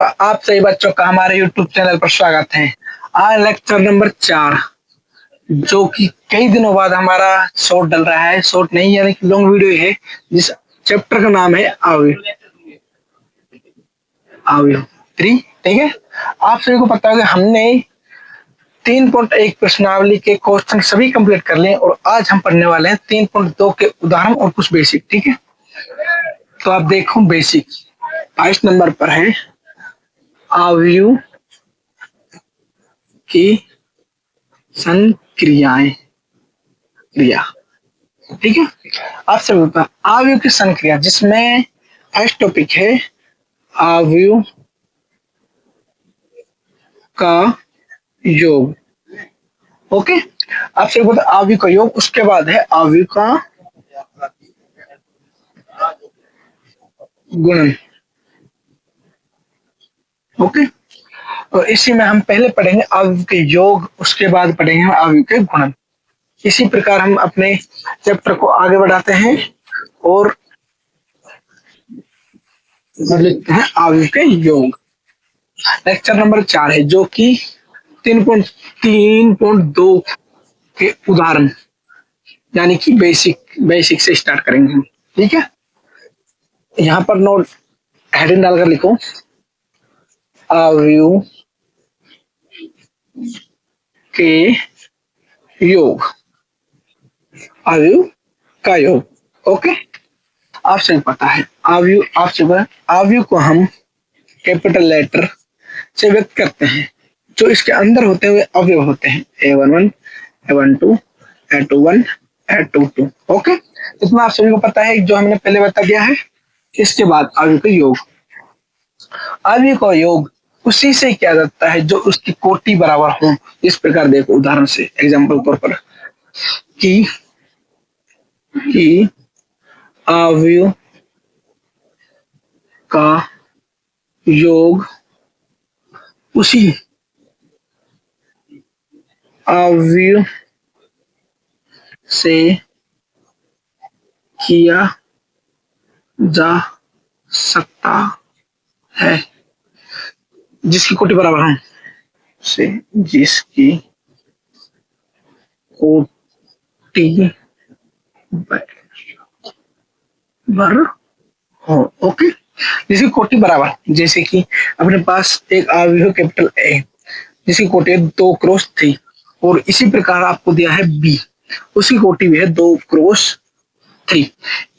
आप सभी बच्चों का हमारे YouTube चैनल पर स्वागत है। आज लेक्चर नंबर 4 जो कि कई दिनों बाद हमारा शॉर्ट डल रहा है। शॉर्ट नहीं यानी कि लॉन्ग वीडियो है, जिस चैप्टर का नाम है अवयव 3। ठीक है, आप सभी को पता है कि हमने 3.1 प्रश्नावली के क्वेश्चन सभी कंप्लीट कर लिए और आज हम पढ़ने वाले हैं 3.2 के उदाहरण और कुछ बेसिक। ठीक है, तो आप देखो बेसिक 22 नंबर पर है अवयव की संक्रियाएं क्रिया। ठीक है, आपसे बोलता अवयव की संक्रिया, जिसमें फर्स्ट टॉपिक है अवयव का योग। ओके, आपसे बोलता अवयव का योग, उसके बाद है अवयव का गुणन। ओके, तो इसी में हम पहले पढ़ेंगे अवयव के योग, उसके बाद पढ़ेंगे हम अवयव के गुणन। इसी प्रकार हम अपने चैप्टर को आगे बढ़ाते हैं और लिखते हैं अवयव के योग। लेक्चर नंबर 4 है जो कि 3.2 के उदाहरण यानी कि बेसिक से स्टार्ट करेंगे हम। ठीक है, यहाँ पर नोट हेडिंग डालकर लिखो अवयव के योग, अवयव का योग। ओके, आपसे पता है अवयव को हम कैपिटल लेटर से व्यक्त करते हैं। जो इसके अंदर होते हुए अवयव होते हैं A11, A12, A21, A22। Okay, इतना आप सभी को पता है जो हमने पहले बता दिया है। इसके बाद अवयव का योग, अवयव का योग उसी से किया जाता है जो उसकी कोटि बराबर हो। इस प्रकार देखो उदाहरण से, एग्जाम्पल तौर पर कि अवयव का योग उसी अवयव से किया जा सकता है जिसकी कोटि बराबर हो से, जिसकी कोटि बराबर हो। ओके, जिसकी कोटि बराबर, जैसे कि अपने पास एक अवयव कैपिटल ए जिसकी कोटि है 2 क्रॉस 3 और इसी प्रकार आपको दिया है बी, उसकी कोटि भी है 2 क्रॉस 3।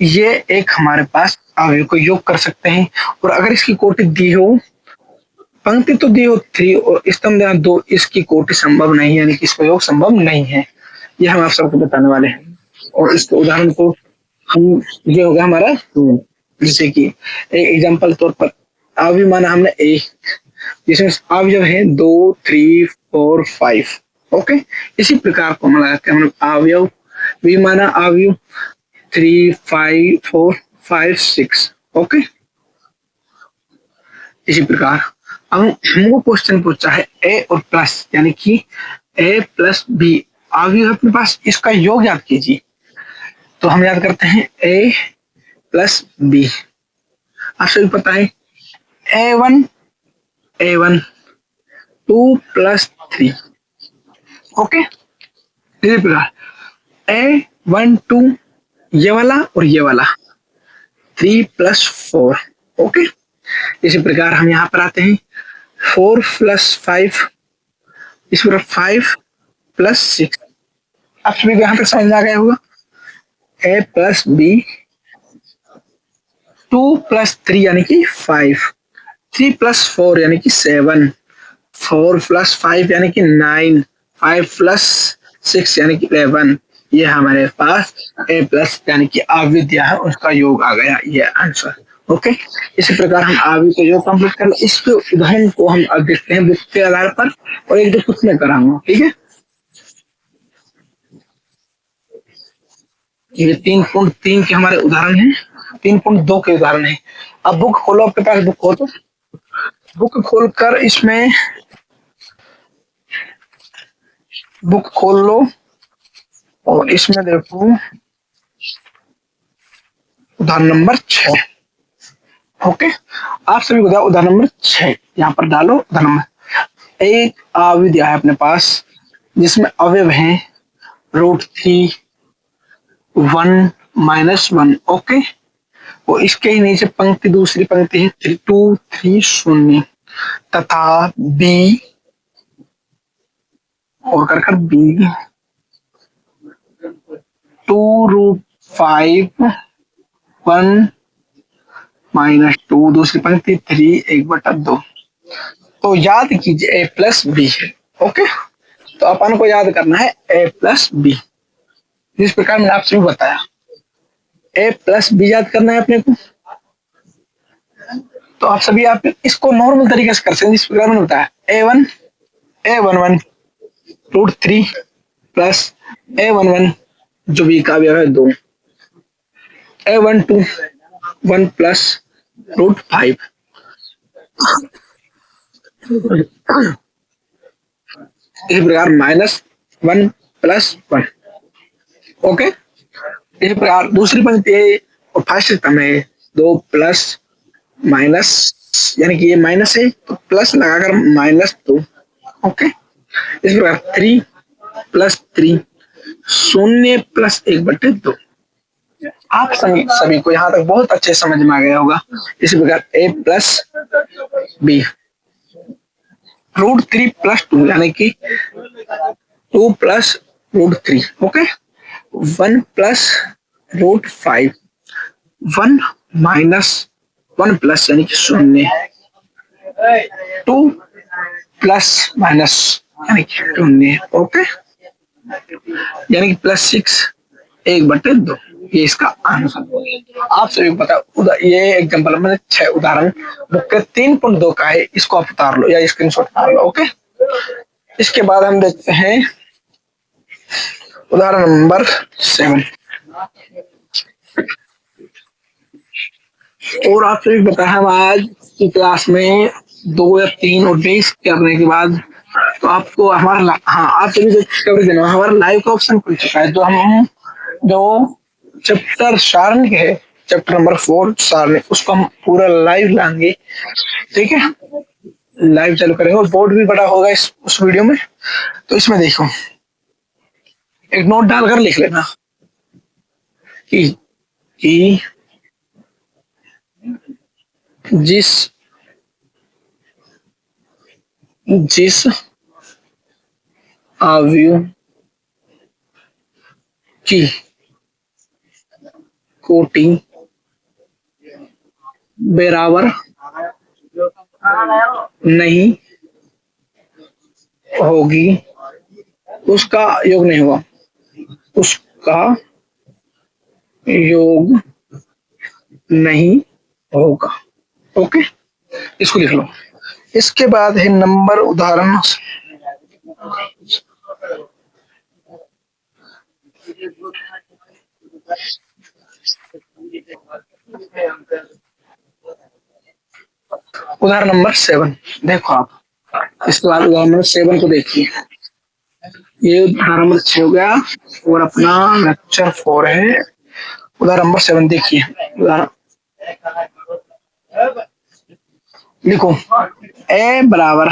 ये एक हमारे पास अवयव को योग कर सकते हैं। और अगर इसकी कोटि दी हो, पंक्ति तो दी हो 3 और स्तंभ देना 2, इसकी कोटि संभव नहीं, यानी कि इसका योग संभव नहीं है। यह हम आप सबको बताने वाले हैं। और इसके उदाहरण को हम, ये होगा हमारा जैसे कि एक एग्जांपल तौर पर अवयव माना हमने एक, जिसमें अवयव है 2, 3, 4, 5। ओके, इसी प्रकार को मिला के हम अवयव भी माना अवयव 3, 5, 4, 5, 6। ओके, इसी प्रकार अब हमको क्वेश्चन पूछा है ए और प्लस, यानी कि ए प्लस बी अवयव अपने पास, इसका योग याद कीजिए। तो हम याद करते हैं ए प्लस बी। आप सभी पता है A1 2 प्लस 3। ओके, इसी प्रकार A1 2 ये वाला और ये वाला 3 प्लस 4। ओके, इसी प्रकार हम यहाँ पर आते हैं 4 प्लस 5, इस प्रकार 5 प्लस 6। आप सभी को यहाँ पर समझ आ गया होगा। A प्लस बी 2 प्लस 3 यानी कि 5, 3 प्लस 4 यानी कि 7, 4 प्लस 5 यानी कि 9, 5 प्लस 6 यानी कि 11। ये हमारे पास ए प्लस यानी कि अवयव दिया है, उसका योग आ गया, ये आंसर। ओके, इसी प्रकार हम अवयव का योग कंप्लीट कर ले। इसके उदाहरण को हम अब देखते हैं बुक के आधार पर और एक दो कुछ में कराऊंगा। ठीक है, ये 3.3 के हमारे उदाहरण हैं, 3.2 के उदाहरण है। अब बुक खोलो, आपके पास बुक हो तो बुक खोलकर इसमें बुक खोल लो और इसमें देखो उदाहरण नंबर 6। ओके, आप सभी को उदाहरण नंबर 6 यहाँ पर डालो उधार नंबर। एक अवयव दिया है अपने पास जिसमें अवयव हैं √3 1 -1। ओके, और इसके ही नीचे पंक्ति दूसरी पंक्ति है 2 3 0 तथा बी और कर बी 2√5 1 -2 दूसरी पंक्ति 3 1/2। तो याद कीजिए a प्लस बी है। ओके, तो अपन को याद करना है a प्लस बी, जिस प्रकार मैंने आपसे भी बताया a प्लस बी याद करना है अपने को। तो आप सभी आप इसको नॉर्मल तरीके से कर सकते हैं, जिस प्रकार मैंने बताया a11 √3 प्लस a11 जो बी का अवयव है 2, a12 1 प्लस √5, इस प्रकार -1 प्लस 1। ओके, इस प्रकार दूसरी पंक्ति है और फर्स्ट टर्म है 2 प्लस माइनस, यानी कि ये माइनस है तो प्लस लगाकर -2। ओके, इस प्रकार 3 प्लस 3 0 प्लस 1/2। आप सभी को यहाँ तक बहुत अच्छे समझ में आ गया होगा। इसी प्रकार a प्लस बी √3 प्लस 2 यानी कि 2 plus √3। Okay, 1 plus √5 1 minus 1 plus यानी कि 0 2 प्लस माइनस यानी कि 0। ओके, यानी कि +6 1/2। ये इसका आंसर। आप सभी को पता ये एग्जांपल मैंने 6 उदाहरण बुक के 3.2 का है, इसको आप उतार लो या स्क्रीनशॉट मार लो। ओके, इसके बाद हम देखते हैं उदाहरण नंबर 7। और आप सभी को पता है हम आज की क्लास में 2 या 3 और बेस करने के बाद तो आपको हमारा आप सभी को डिस्कवरी देना हमारा लाइव का ऑप्शन खुल चुका है। जो चैप्टर सारणी है, चैप्टर नंबर 4 सारणी, उसको हम पूरा लाइव लाएंगे। ठीक है, लाइव चालू करेंगे और बोर्ड भी बड़ा होगा उस वीडियो में। तो इसमें देखो एक नोट डालकर लिख लेना कि जिस अवयव की कोटि बराबर नहीं होगी उसका योग नहीं होगा, उसका योग नहीं होगा। ओके, इसको लिख लो। इसके बाद है नंबर उदाहरण उदाहरण नंबर 7। देखो आप इसके बाद उदाहरण नंबर 7 को देखिए। ये उदाहरण नंबर 6 हो गया और अपना लेक्चर 4 है। उदाहरण नंबर 7 देखिए। उदाहरण लिखो a बराबर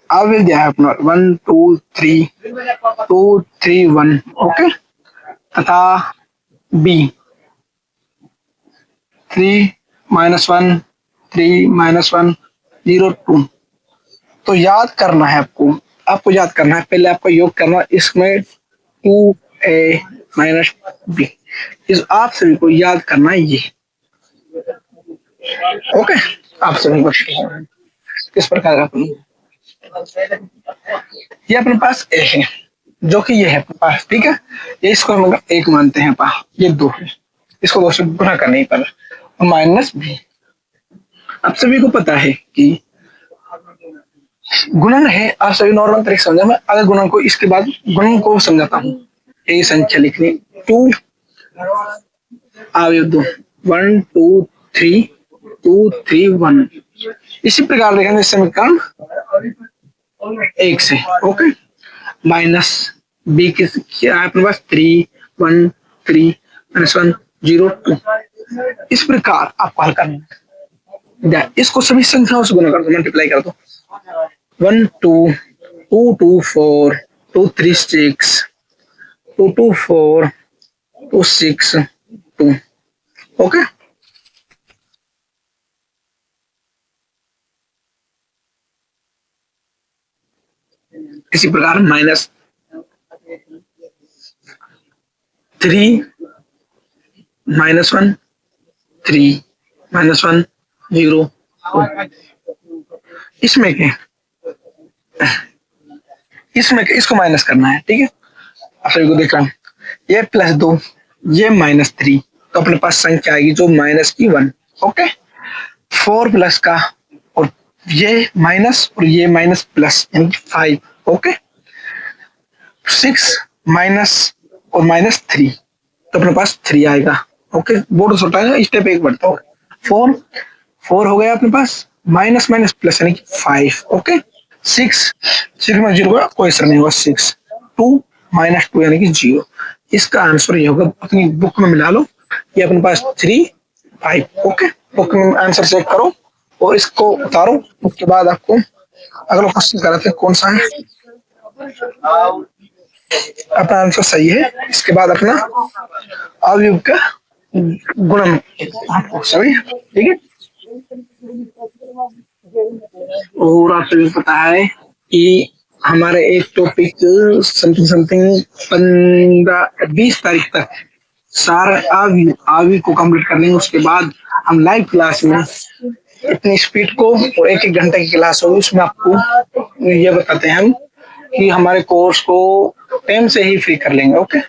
अवयव दिया है अपना 1 2 3 2 3 1। ओके, तथा b 3 -1 3 -1 0 2। तो याद करना है आपको याद करना है, पहले आपको योग करना है इसमें 2a - b। इस आप सभी को याद करना है ये। ओके, आप सभी को किस प्रकार का ये अपने पास a है जो कि ये है अपने पास। ठीक है, ये इसको हम 1 मानते हैं, ये 2 है, इसको 2 से गुणा करना ही पड़ा और -b। आप सभी को पता है कि गुणन है। आप सभी नॉर्मल तरीके समझा, मैं अगर गुणन को इसके बाद गुणन को समझाता हूँ। ए संख्या लिखनी 2 अवयव 2 1 2 3 2 3 1। इसी प्रकार देखेंगे समीकरण 1 से। ओके, माइनस बी की क्या है अपने पास 3 1 3 -1 0 2। इस प्रकार आपको हल करना है। इसको सभी संख्याओं से गुना कर दो, मल्टीप्लाई कर दो। 1 2 2 2 4 2 3 6 2 2 4 2 6 2। ओके, इसी प्रकार -3 -1 3 -1 0। इसमें क्या, इसमें इसको माइनस करना है, ठीक है। आप सभी को देख रहा हूँ, ये +2 ये -3, तो अपने पास संख्या आएगी जो -1। ओके, 4 प्लस का और ये माइनस और ये माइनस प्लस यानी 5। ओके, 6 माइनस और -3, तो अपने पास 3 आएगा। ओके, बोर्ड छोटा है, स्टेप एक बढ़ता है। 4 हो गया अपने पास, माइनस माइनस प्लस यानी कि 5। ओके, 6 में 0 का कोई असर नहीं होगा। 6 2 -2 यानी कि 0। इसका आंसर ये होगा, अपनी बुक में मिला लो, ये अपने पास 3 5। ओके, बुक में आंसर चेक करो और इसको उतारो। उसके बाद आपको अगला क्वेश्चन कराते हैं, कौन सा है। अपना आंसर सही है, इसके बाद अपना अवयव का गुणन आपको सभी, ठीक है। और आप सभी को पता है कि हमारे एक टॉपिक समथिंग समथिंग 15-20 तारीख तक सारे आवी को कंप्लीट कर लेंगे। उसके बाद हम लाइव क्लास में इतनी स्पीड को और 1-1 घंटे की क्लास होगी, उसमें आपको ये बताते हैं हम कि हमारे कोर्स को टाइम से ही फ्री कर लेंगे। ओके।